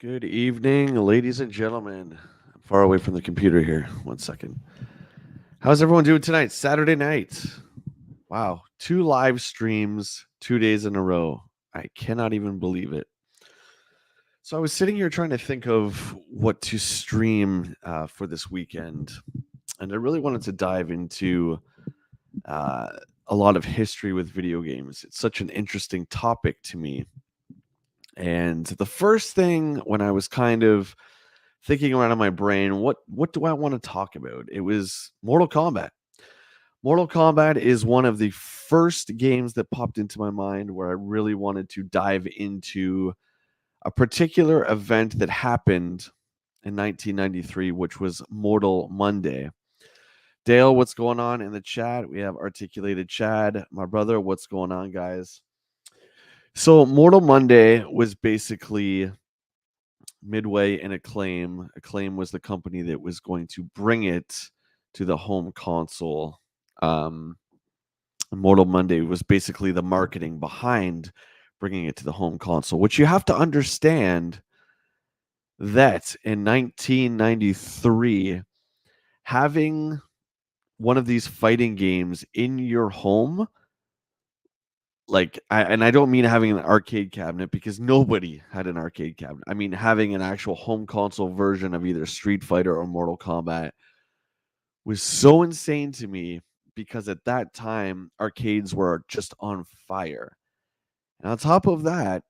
Good evening, ladies and gentlemen. I'm far away from the computer here. One second. How's everyone doing tonight? Saturday night. Wow. 2 live streams, 2 days in a row. I cannot even believe it. So I was sitting here trying to think of what to stream for this weekend. And I really wanted to dive into uh, a lot of history with video games. It's such an interesting topic to me. And the first thing when I was kind of thinking around in my brain, what do I want to talk about? It was Mortal Kombat. Mortal Kombat is one of the first games that popped into my mind where I really wanted to dive into a particular event that happened in 1993, which was Mortal Monday. Dale, what's going on in the chat? We have Articulated Chad, my brother. What's going on, guys? So, Mortal Monday was basically Midway and Acclaim. Acclaim was the company that was going to bring it to the home console. Mortal Monday was basically the marketing behind bringing it to the home console, which you have to understand that in 1993, having one of these fighting games in your home, and I don't mean having an arcade cabinet because nobody had an arcade cabinet. I mean having an actual home console version of either Street Fighter or Mortal Kombat was so insane to me because at that time arcades were just on fire. And on top of that,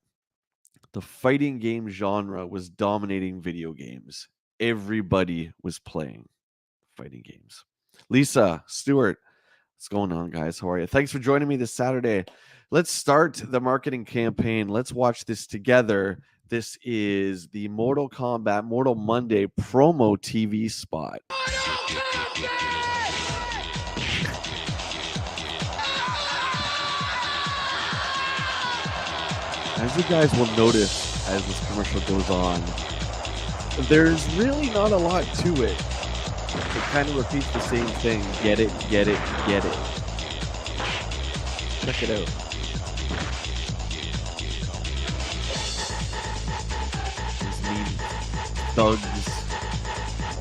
the fighting game genre was dominating video games. Everybody was playing fighting games. Lisa, Stuart, what's going on, guys? How are you? Thanks for joining me this Saturday. Let's start the marketing campaign. Let's watch this together. This is the Mortal Kombat Mortal Monday promo TV spot. As you guys will notice as this commercial goes on, there's really not a lot to it. It kind of repeats the same thing. Get it, get it, get it. Check it out. These mean thugs,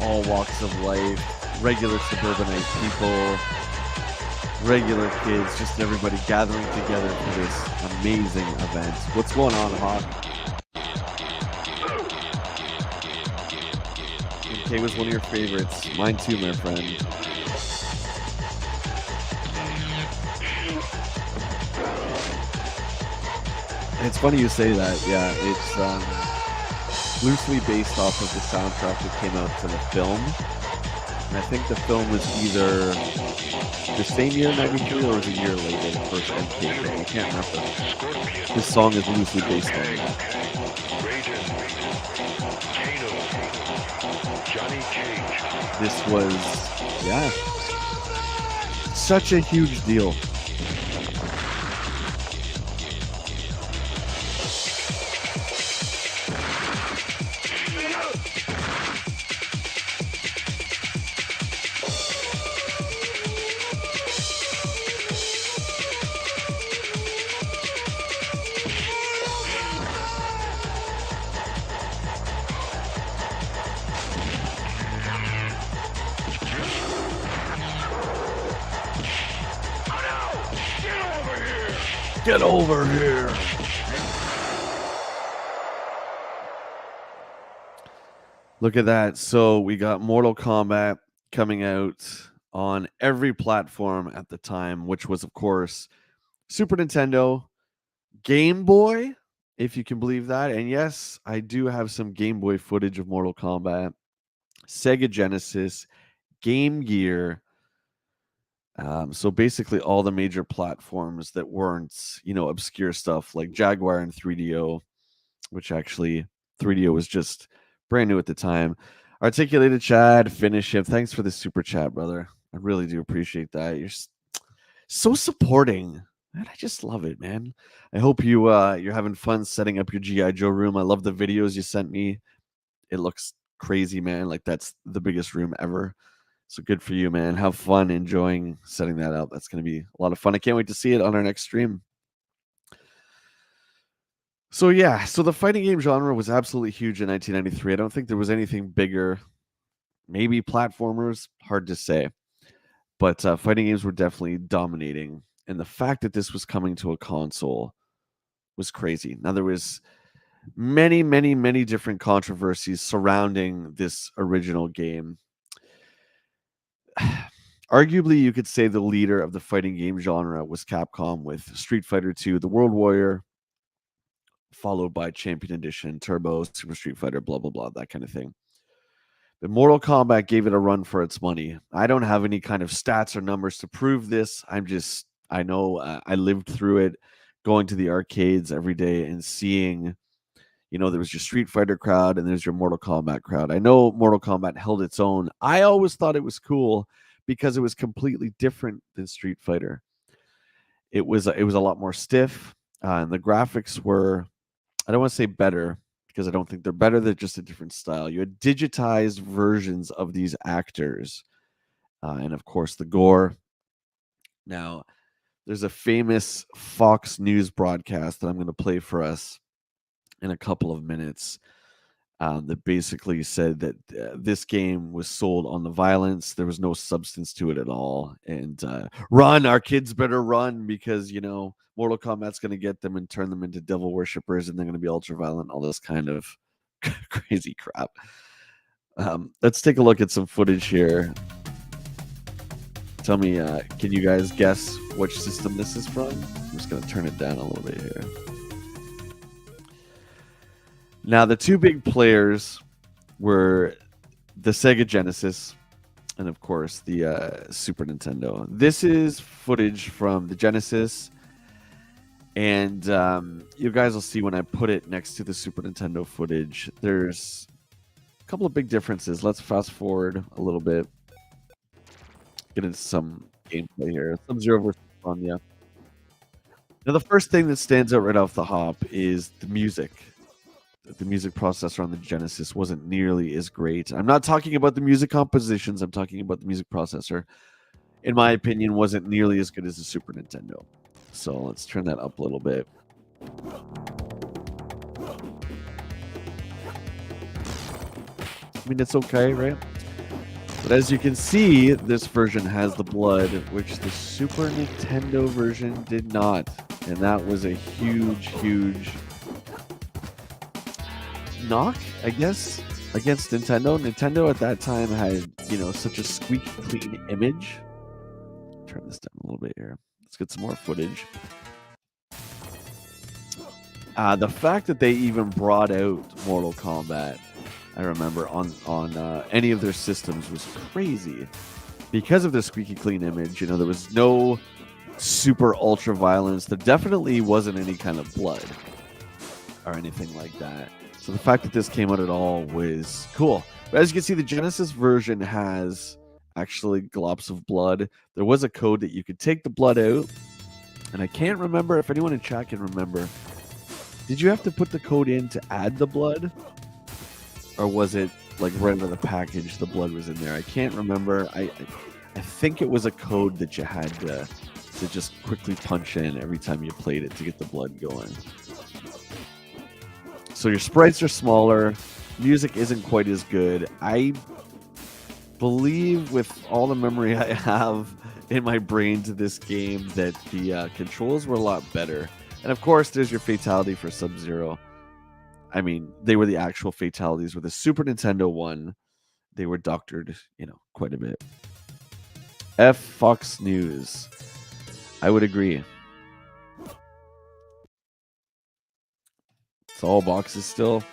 all walks of life, regular suburbanite people, regular kids, just everybody gathering together for this amazing event. What's going on, Hawk? MK was one of your favorites. Mine too, my friend. It's funny you say that. Yeah, it's loosely based off of the soundtrack that came out for the film. And I think the film was either the same year, 93, or was a year later, the first MK film. I can't remember. This song is loosely based on that. This was, yeah, such a huge deal. Get over here. Look at that. So we got Mortal Kombat coming out on every platform at the time, which was, of course, Super Nintendo, Game Boy, if you can believe that. And yes, I do have some Game Boy footage of Mortal Kombat, Sega Genesis, Game Gear. So basically all the major platforms that weren't, obscure stuff like Jaguar and 3DO, which actually 3DO was just brand new at the time. Articulated Chad, finish him. Thanks for the super chat, brother. I really do appreciate that. You're so supporting. Man, I just love it, man. I hope you're having fun setting up your G.I. Joe room. I love the videos you sent me. It looks crazy, man. Like that's the biggest room ever. So good for you, man. Have fun enjoying setting that up. That's going to be a lot of fun. I can't wait to see it on our next stream. So yeah, so the fighting game genre was absolutely huge in 1993. I don't think there was anything bigger. Maybe platformers, hard to say. But fighting games were definitely dominating. And the fact that this was coming to a console was crazy. Now, there was many, many, many different controversies surrounding this original game. Arguably, you could say the leader of the fighting game genre was Capcom with Street Fighter II, The World Warrior, followed by Champion Edition, Turbo, Super Street Fighter, blah, blah, blah, that kind of thing. But Mortal Kombat gave it a run for its money. I don't have any kind of stats or numbers to prove this. I know I lived through it, going to the arcades every day and seeing, there was your Street Fighter crowd and there's your Mortal Kombat crowd. I know Mortal Kombat held its own. I always thought it was cool because it was completely different than Street Fighter. It was a lot more stiff, and the graphics were, I don't want to say better, because I don't think they're better. They're just a different style. You had digitized versions of these actors, and of course the gore. Now, there's a famous Fox News broadcast that I'm going to play for us in a couple of minutes, that basically said that this game was sold on the violence. There was no substance to it at all. And run, our kids better run, because, Mortal Kombat's going to get them and turn them into devil worshippers, and they're going to be ultra violent, all this kind of crazy crap. Let's take a look at some footage here. Tell me, can you guys guess which system this is from? I'm just going to turn it down a little bit here. Now, the two big players were the Sega Genesis and, of course, the Super Nintendo. This is footage from the Genesis, and you guys will see when I put it next to the Super Nintendo footage, there's a couple of big differences. Let's fast forward a little bit. Get into some gameplay here. Sub-Zero versus Sonya. Now, the first thing that stands out right off the hop is the music. The music processor on the Genesis wasn't nearly as great. I'm not talking about the music compositions. I'm talking about the music processor. In my opinion, wasn't nearly as good as the Super Nintendo. So let's turn that up a little bit. I mean, it's okay, right? But as you can see, this version has the blood, which the Super Nintendo version did not. And that was a huge, huge knock, I guess, against Nintendo. Nintendo at that time had, such a squeaky clean image. Turn this down a little bit here. Let's get some more footage. The fact that they even brought out Mortal Kombat, I remember, on any of their systems was crazy. Because of the squeaky clean image, there was no super ultra violence. There definitely wasn't any kind of blood or anything like that. So the fact that this came out at all was cool. But as you can see, the Genesis version has actually globs of blood. There was a code that you could take the blood out. And I can't remember if anyone in chat can remember. Did you have to put the code in to add the blood? Or was it like right out of the package, the blood was in there? I can't remember. I think it was a code that you had to just quickly punch in every time you played it to get the blood going. So your sprites are smaller. Music isn't quite as good. I believe, with all the memory I have in my brain to this game, that the controls were a lot better. And of course, there's your fatality for Sub-Zero. I mean, they were the actual fatalities. With the Super Nintendo one, they were doctored, quite a bit. F Fox News. I would agree. It's all boxes still.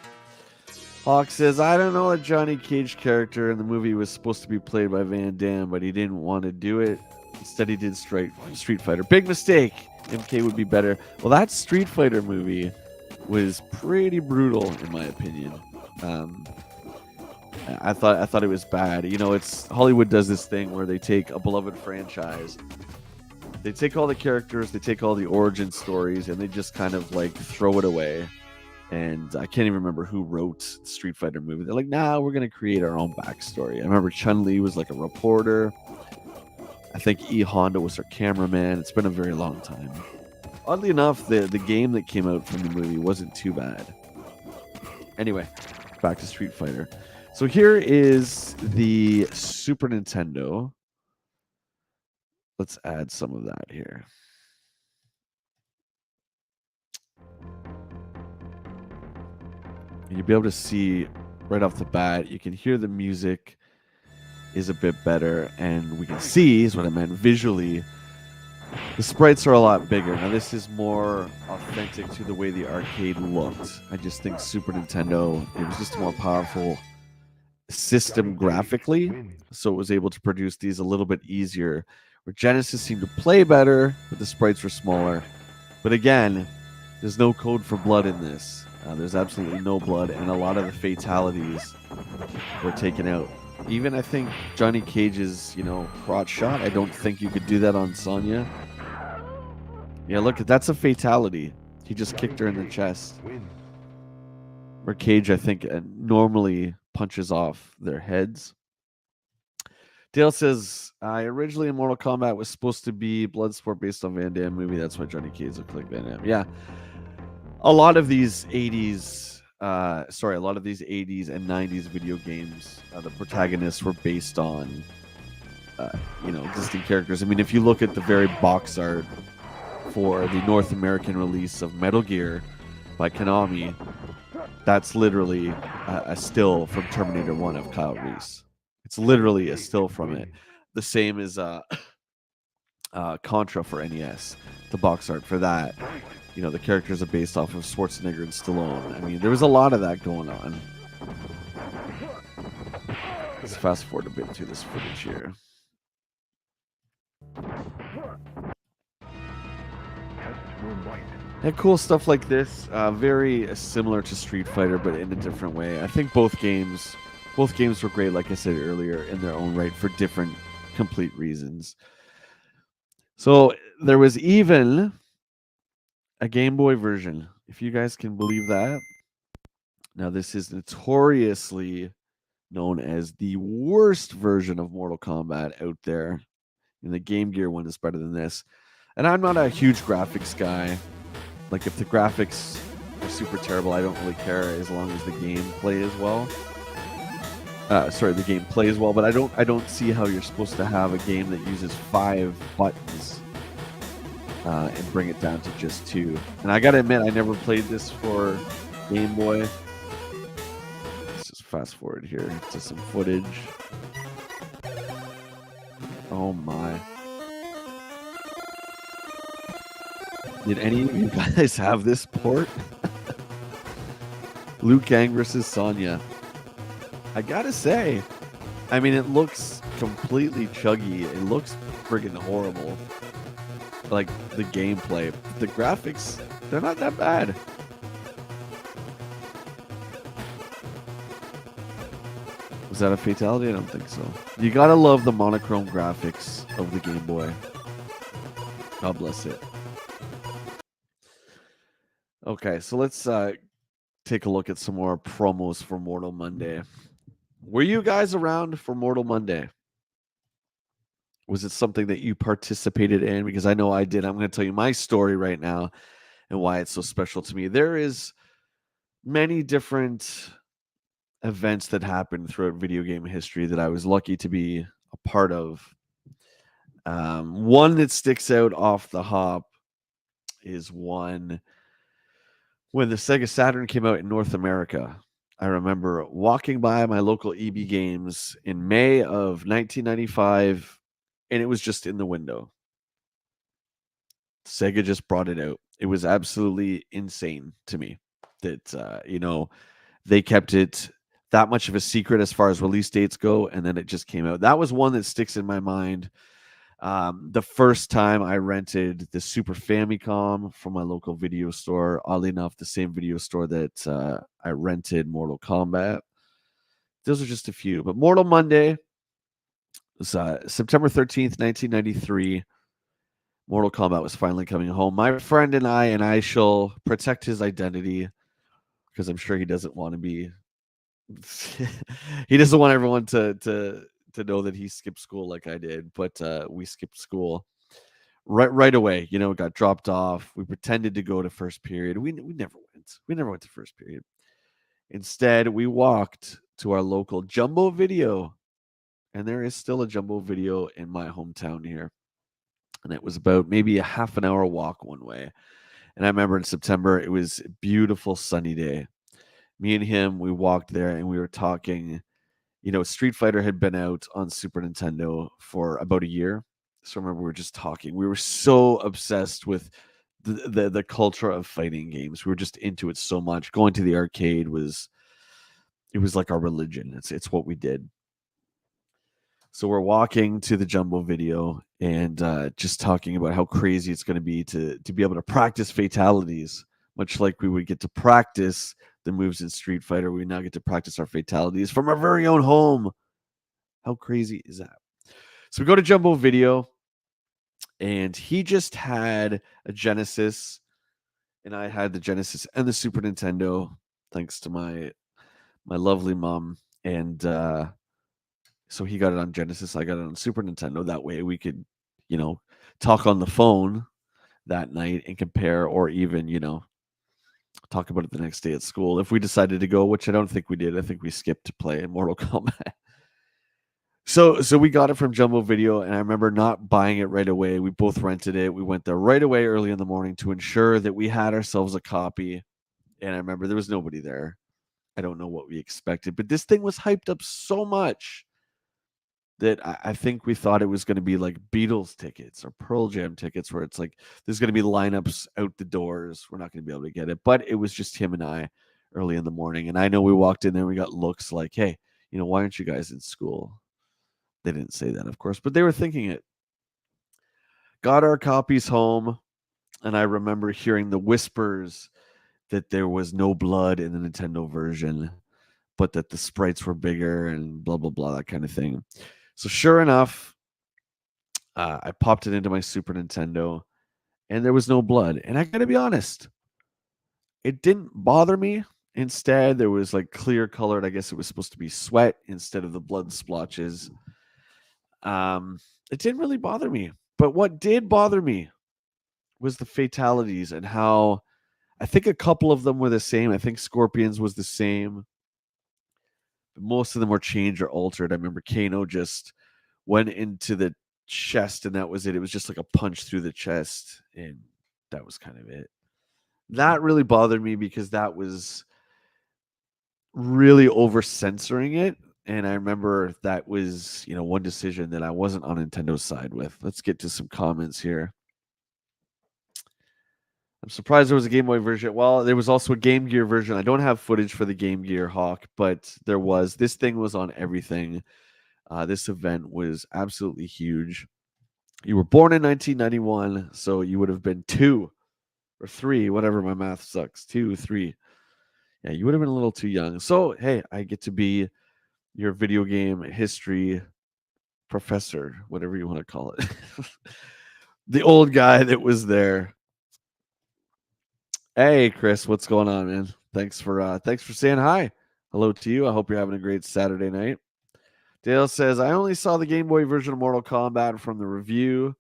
Hawk says, I don't know, a Johnny Cage character in the movie was supposed to be played by Van Damme, but he didn't want to do it. Instead, he did Street Fighter. Big mistake. MK would be better. Well, that Street Fighter movie was pretty brutal, in my opinion. I thought it was bad. It's Hollywood does this thing where they take a beloved franchise, they take all the characters, they take all the origin stories, and they just kind of like throw it away. And I can't even remember who wrote the Street Fighter movie. They're like, nah, we're going to create our own backstory. I remember Chun-Li was like a reporter. I think E. Honda was her cameraman. It's been a very long time. Oddly enough, the game that came out from the movie wasn't too bad. Anyway, back to Street Fighter. So here is the Super Nintendo. Let's add some of that here. And you'll be able to see right off the bat, you can hear the music is a bit better, and we can see, is what I meant, visually, the sprites are a lot bigger. Now, this is more authentic to the way the arcade looked. I just think Super Nintendo, it was just a more powerful system graphically, so it was able to produce these a little bit easier. Where Genesis seemed to play better, but the sprites were smaller. But again, there's no code for blood in this. There's absolutely no blood, and a lot of the fatalities were taken out. Even I think Johnny Cage's, crotch shot, I don't think you could do that on Sonya. Yeah, look, that's a fatality. He just kicked her in the chest. Where Cage, I think, normally punches off their heads. Dale says, originally in Mortal Kombat was supposed to be Bloodsport based on Van Damme movie. That's why Johnny Cage looked like Van Damme. Yeah. A lot of these 80s and 90s video games, the protagonists were based on, existing characters. I mean, if you look at the very box art for the North American release of Metal Gear by Konami, that's literally a still from Terminator 1 of Kyle Reese. It's literally a still from it. The same as Contra for NES, the box art for that. The characters are based off of Schwarzenegger and Stallone. I mean, there was a lot of that going on. Let's fast forward a bit to this footage here. And cool stuff like this, very similar to Street Fighter, but in a different way. I think both games were great, like I said earlier, in their own right for different complete reasons. So there was even a Game Boy version, if you guys can believe that. Now, this is notoriously known as the worst version of Mortal Kombat out there. And the Game Gear one is better than this. And I'm not a huge graphics guy. Like, if the graphics are super terrible, I don't really care as long as the game plays well. The game plays well, but I don't see how you're supposed to have a game that uses 5 buttons and bring it down to just 2. And I gotta admit, I never played this for Game Boy. Let's just fast forward here to some footage. Oh my. Did any of you guys have this port? Liu Kang versus Sonya. I gotta say, I mean, it looks completely chuggy. It looks friggin' horrible. Like, the gameplay. The graphics, they're not that bad. Was that a fatality? I don't think so. You gotta love the monochrome graphics of the Game Boy. God bless it. Okay, so let's take a look at some more promos for Mortal Monday. Were you guys around for Mortal Monday? Was it something that you participated in? Because I know I did. I'm going to tell you my story right now and why it's so special to me. There is many different events that happened throughout video game history that I was lucky to be a part of. One that sticks out off the hop is one when the Sega Saturn came out in North America. I remember walking by my local EB Games in May of 1995, and it was just in the window. Sega just brought it out. It was absolutely insane to me that, they kept it that much of a secret as far as release dates go, and then it just came out. That was one that sticks in my mind. The first time I rented the Super Famicom from my local video store, oddly enough, the same video store that I rented Mortal Kombat. Those are just a few. But Mortal Monday was September 13th, 1993. Mortal Kombat was finally coming home. My friend and I shall protect his identity because I'm sure he doesn't want to be... he doesn't want everyone to know that he skipped school like I did, but we skipped school. right away. Got dropped off. We pretended to go to first period. We never went. We never went to first period. Instead, we walked to our local Jumbo Video, and there is still a Jumbo Video in my hometown here. And it was about maybe a half an hour walk one way. And I remember in September, it was a beautiful sunny day. Me and him, we walked there and we were talking. Street Fighter had been out on Super Nintendo for about a year. So I remember we were just talking. We were so obsessed with the culture of fighting games. We were just into it so much. Going to the arcade was like our religion. It's what we did. So we're walking to the Jumbo Video and just talking about how crazy it's going to be to be able to practice fatalities, much like we would get to practice the moves in Street Fighter. We now get to practice our fatalities from our very own home. How crazy is that? So we go to Jumbo Video, and he just had a Genesis, and I had the Genesis and the Super Nintendo, thanks to my lovely mom. And so he got it on Genesis, I got it on Super Nintendo. That way we could, talk on the phone that night and compare, or even, talk about it the next day at school if we decided to go, which I don't think we did. I think we skipped to play Mortal Kombat. So we got it from Jumbo Video, and I remember not buying it right away. We both rented it. We went there right away early in the morning to ensure that we had ourselves a copy. And I remember there was nobody there. I don't know what we expected, but this thing was hyped up so much that I think we thought it was going to be like Beatles tickets or Pearl Jam tickets, where it's like there's going to be lineups out the doors. We're not going to be able to get it. But it was just him and I early in the morning. And I know we walked in there, we got looks like, hey, why aren't you guys in school? They didn't say that, of course, but they were thinking it. Got our copies home, and I remember hearing the whispers that there was no blood in the Nintendo version, but that the sprites were bigger and blah, blah, blah, that kind of thing. So sure enough, I popped it into my Super Nintendo, and there was no blood. And I got to be honest, it didn't bother me. Instead, there was like clear colored. I guess it was supposed to be sweat instead of the blood splotches. It didn't really bother me. But what did bother me was the fatalities, and how I think a couple of them were the same. I think Scorpion's was the same. But most of them were changed or altered. I remember Kano just went into the chest, and that was it. It was just like a punch through the chest, and that was kind of it. That really bothered me because that was really over censoring it. And I remember that was, one decision that I wasn't on Nintendo's side with. Let's get to some comments here. I'm surprised there was a Game Boy version. Well, there was also a Game Gear version. I don't have footage for the Game Gear, Hawk, but there was. This thing was on everything. This event was absolutely huge. You were born in 1991, so you would have been 2 or 3, whatever, my math sucks. 2, 3. Yeah, you would have been a little too young. So, hey, I get to be your video game history professor, whatever you want to call it. The old guy that was there. Hey, Chris, what's going on, man? Thanks for saying hi. Hello to you. I hope you're having a great Saturday night. Dale says, I only saw the Game Boy version of Mortal Kombat from the review.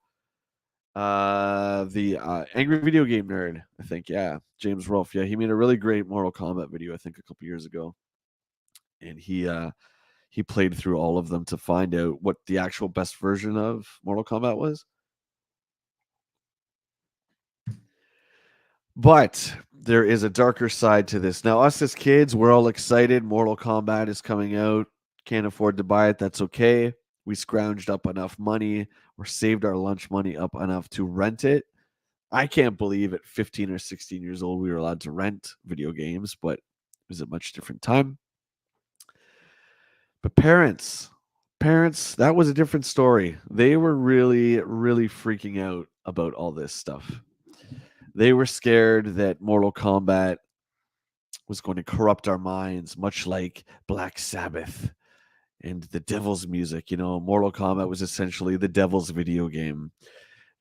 The Angry Video Game Nerd, I think. Yeah, James Rolfe. Yeah, he made a really great Mortal Kombat video, I think, a couple years ago. And he played through all of them to find out what the actual best version of Mortal Kombat was. But there is a darker side to this. Now, us as kids, we're all excited. Mortal Kombat is coming out. Can't afford to buy it. That's okay. We scrounged up enough money or saved our lunch money up enough to rent it. I can't believe at 15 or 16 years old we were allowed to rent video games, but it was a much different time. But parents, that was a different story. They were really, really freaking out about all this stuff. They were scared that Mortal Kombat was going to corrupt our minds, much like Black Sabbath and the devil's music. Mortal Kombat was essentially the devil's video game.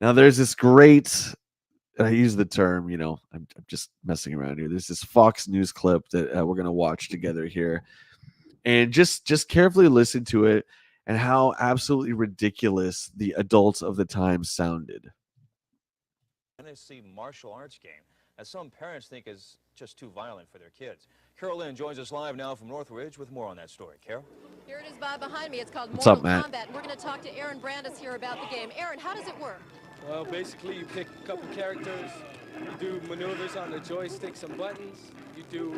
Now, there's this great, I use the term, I'm just messing around here. There's this Fox News clip that we're going to watch together here. And just carefully listen to it and how absolutely ridiculous the adults of the time sounded. Fantasy martial arts game that some parents think is just too violent for their kids. Carol Lynn joins us live now from Northridge with more on that story. Carol? Here it is, Bob, behind me. It's called What's up, Mortal Matt? Kombat. And we're going to talk to Aaron Brandis here about the game. Aaron, how does it work? Well, basically, you pick a couple characters, you do maneuvers on the joystick, some buttons, you do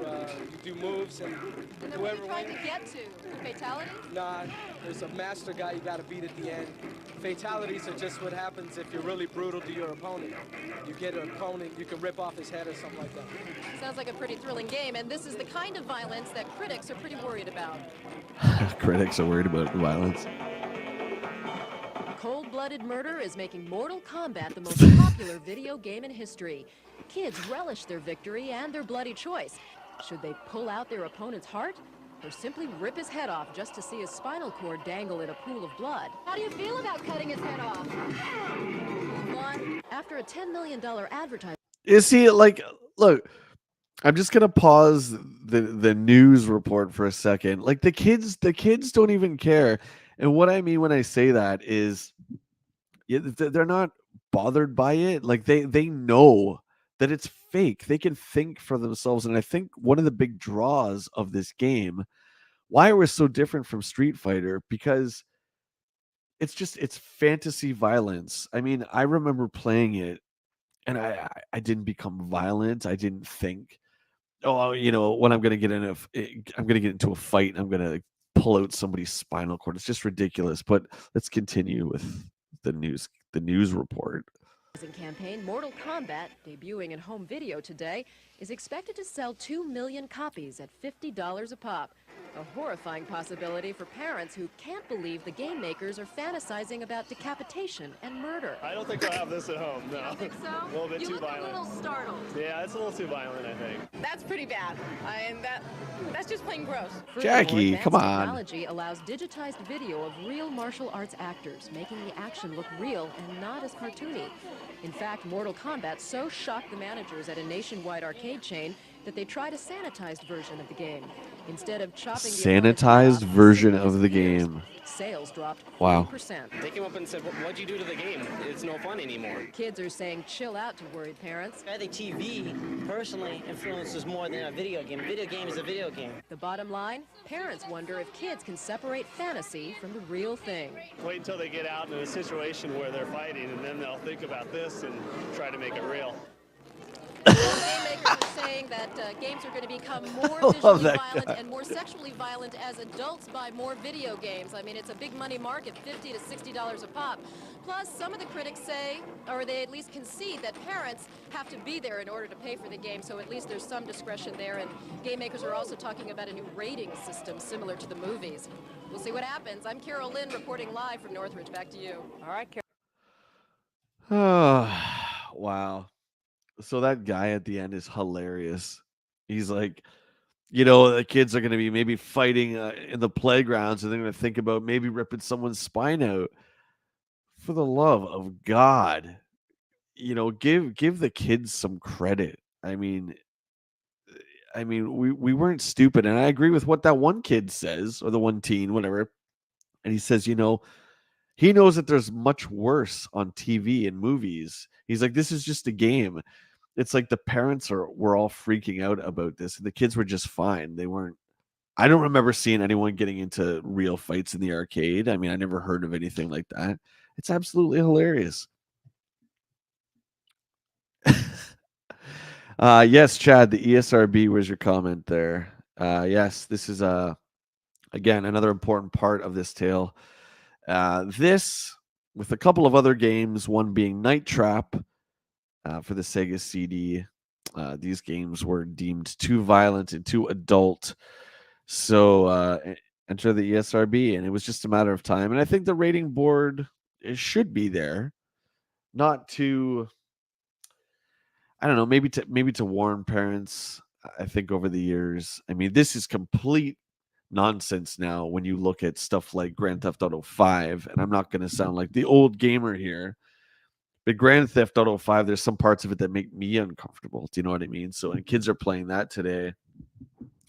moves, and then what are you trying to get to? Fatality? Nah, there's a master guy you got to beat at the end. Fatalities are just what happens if you're really brutal to your opponent. You get an opponent, you can rip off his head or something like that. Sounds like a pretty thrilling game, and this is the kind of violence that critics are pretty worried about. Critics are worried about violence. Cold-blooded murder is making Mortal Kombat the most popular video game in history. Kids relish their victory and their bloody choice. Should they pull out their opponent's heart, or simply rip his head off just to see his spinal cord dangle in a pool of blood? How do you feel about cutting his head off? After a $10 million advertisement. Is he like, look, I'm just gonna pause the news report for a second. Like the kids don't even care. And what I mean when I say that is, they're not bothered by it. Like they know that it's fake. They can think for themselves. And I think one of the big draws of this game, why it was so different from Street Fighter, because it's fantasy violence. I mean, I remember playing it, and I didn't become violent. I didn't think, oh, when I'm gonna get I'm gonna get into a fight, and I'm gonna pull out somebody's spinal cord. It's just ridiculous. But let's continue with the news report. Campaign Mortal Kombat, debuting in home video today, is expected to sell 2 million copies at $50 a pop. A horrifying possibility for parents who can't believe the game makers are fantasizing about decapitation and murder. I don't think I'll have this at home, no. You don't think so? A little bit you too look violent. a little startled. Yeah, it's a little too violent, I think. That's pretty bad. That's just plain gross. Jackie, come on. Technology allows digitized video of real martial arts actors, making the action look real and not as cartoony. In fact, Mortal Kombat so shocked the managers at a nationwide arcade chain that they tried a sanitized version of the game. Instead of chopping the Sanitized version of the game. Sales dropped 40%. Wow. They came up and said, what'd you do to the game? It's no fun anymore. Kids are saying chill out to worried parents. I think TV personally influences more than a video game. A video game is a video game. The bottom line, parents wonder if kids can separate fantasy from the real thing. Wait until they get out in a situation where they're fighting, and then they'll think about this and try to make it real. Game makers are saying that games are going to become more visually violent and more sexually violent as adults buy more video games. I mean, it's a big money market, $50 to $60 a pop. Plus, some of the critics say, or they at least concede, that parents have to be there in order to pay for the game, so at least there's some discretion there. And game makers are also talking about a new rating system similar to the movies. We'll see what happens. I'm Carol Lynn reporting live from Northridge. Back to you. All right, Carol. Oh, wow. So that guy at the end is hilarious. He's like, the kids are going to be maybe fighting in the playgrounds, and they're going to think about maybe ripping someone's spine out. For the love of God, give the kids some credit. I mean, we weren't stupid, and I agree with what that one kid says, or the one teen, whatever. And he says, he knows that there's much worse on TV and movies. He's like, this is just a game. It's like the parents were all freaking out about this, and the kids were just fine. They weren't. I don't remember seeing anyone getting into real fights in the arcade. I mean, I never heard of anything like that. It's absolutely hilarious. Yes, Chad, the ESRB was your comment there. Yes, this is again another important part of this tale. This, with a couple of other games, one being Night Trap. For the Sega CD, these games were deemed too violent and too adult. So enter the ESRB, and it was just a matter of time. And I think the rating board should be there, not to, I don't know, maybe to warn parents. I think over the years, I mean, this is complete nonsense now when you look at stuff like Grand Theft Auto 5, and I'm not going to sound like the old gamer here. But Grand Theft Auto 5, there's some parts of it that make me uncomfortable. Do you know what I mean? So, and kids are playing that today.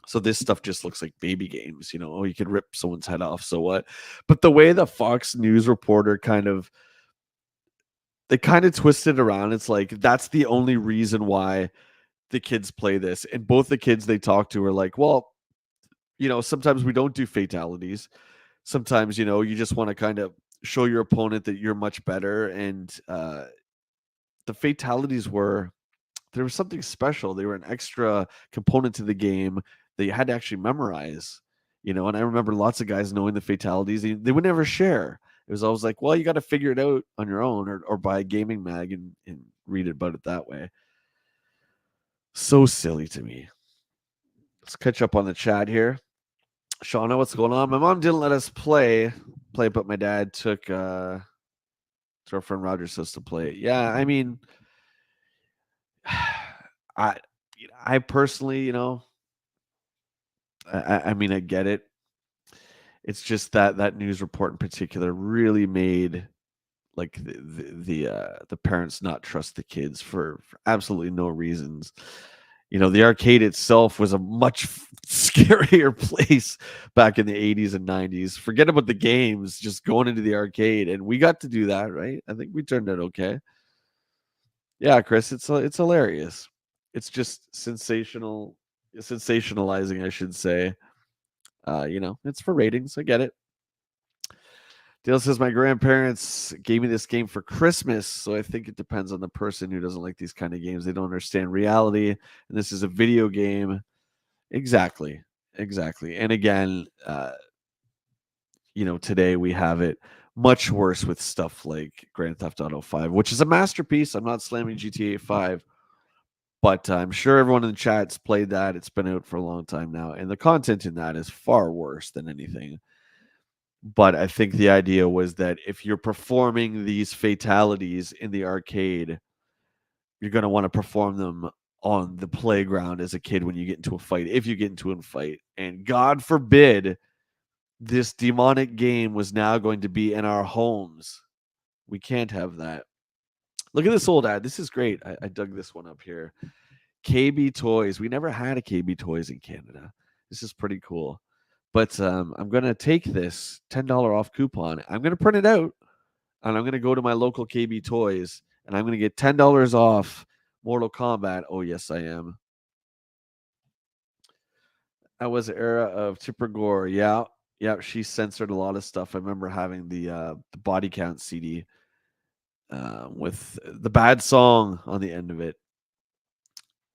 So this stuff just looks like baby games. Oh, you could rip someone's head off. So what? But the way the Fox News reporter kind of they kind of twisted around. It's like that's the only reason why the kids play this. And both the kids they talk to are like, well, sometimes we don't do fatalities. Sometimes, you just want to kind of show your opponent that you're much better. And the fatalities there was something special. They were an extra component to the game that you had to actually memorize, and I remember lots of guys knowing the fatalities. They would never share. It was always like, well, you got to figure it out on your own or buy a gaming mag and read about it that way. So silly to me. Let's catch up on the chat here. Shauna, what's going on? My mom didn't let us play, but my dad took our friend Roger's house to play it. Yeah, I mean, I personally, I mean, I get it. It's just that news report in particular really made like the parents not trust the kids for absolutely no reasons. The arcade itself was a much scarier place back in the 80s and 90s. Forget about the games, just going into the arcade, and we got to do that, right? I think we turned out okay. Yeah, Chris, it's hilarious. It's just sensationalizing, I should say. It's for ratings. I get it. Dale says, my grandparents gave me this game for Christmas, so I think it depends on the person who doesn't like these kind of games. They don't understand reality, and this is a video game. Exactly. And again, today we have it much worse with stuff like Grand Theft Auto 5, which is a masterpiece. I'm not slamming GTA 5, but I'm sure everyone in the chat's played that. It's been out for a long time now, and the content in that is far worse than anything. But I think the idea was that if you're performing these fatalities in the arcade, you're going to want to perform them on the playground as a kid when you get into a fight, if you get into a fight. And God forbid this demonic game was now going to be in our homes. We can't have that. Look at this old ad. This is great. I dug this one up here. KB Toys. We never had a KB Toys in Canada. This is pretty cool. But I'm going to take this $10 off coupon. I'm going to print it out, and I'm going to go to my local KB Toys, and I'm going to get $10 off Mortal Kombat. Oh, yes, I am. That was an era of Tipper Gore. Yeah, she censored a lot of stuff. I remember having the Body Count CD with the bad song on the end of it.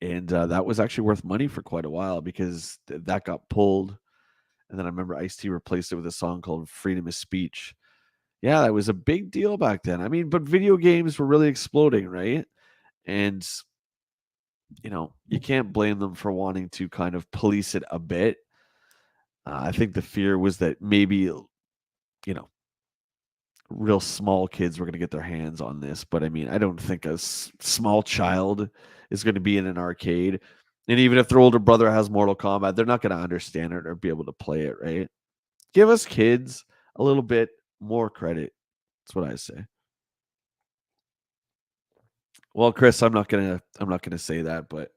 And that was actually worth money for quite a while because that got pulled. And then I remember Ice-T replaced it with a song called Freedom of Speech. Yeah, that was a big deal back then. I mean, but video games were really exploding, right? And, you can't blame them for wanting to kind of police it a bit. I think the fear was that maybe, real small kids were going to get their hands on this. But I mean, I don't think a small child is going to be in an arcade. And even if their older brother has Mortal Kombat, they're not going to understand it or be able to play it, right? Give us kids a little bit more credit. That's what I say. Well, Chris, I'm not gonna say that, but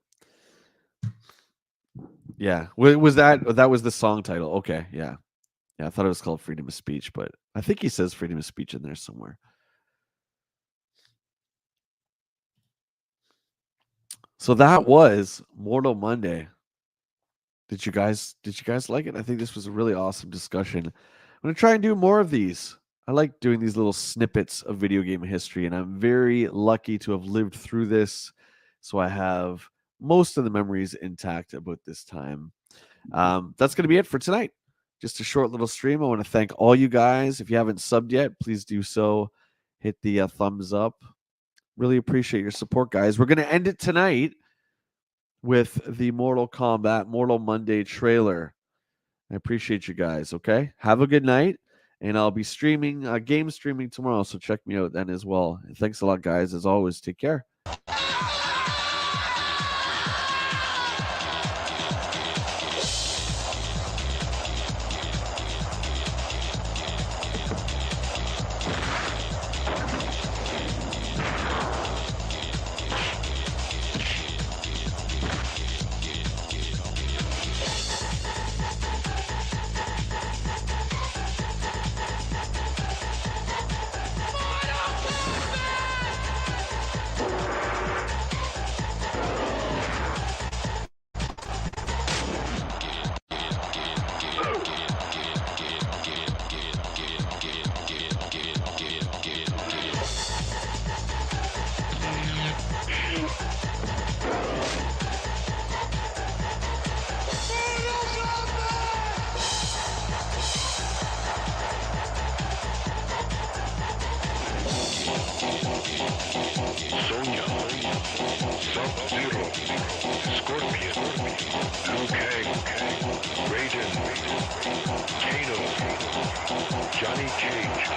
yeah, was that was the song title? Okay, yeah, I thought it was called Freedom of Speech, but I think he says Freedom of Speech in there somewhere. So that was Mortal Monday. Did you guys like it? I think this was a really awesome discussion. I'm going to try and do more of these. I like doing these little snippets of video game history, and I'm very lucky to have lived through this. So I have most of the memories intact about this time. That's going to be it for tonight. Just a short little stream. I want to thank all you guys. If you haven't subbed yet, please do so. Hit the thumbs up. Really appreciate your support, guys. We're going to end it tonight with the Mortal Kombat Mortal Monday trailer. I appreciate you guys, okay? Have a good night, and I'll be streaming, game streaming tomorrow, so check me out then as well. And thanks a lot, guys. As always, take care. Zero, Scorpion, Liu Kang, Raiden, Kano, Johnny Cage.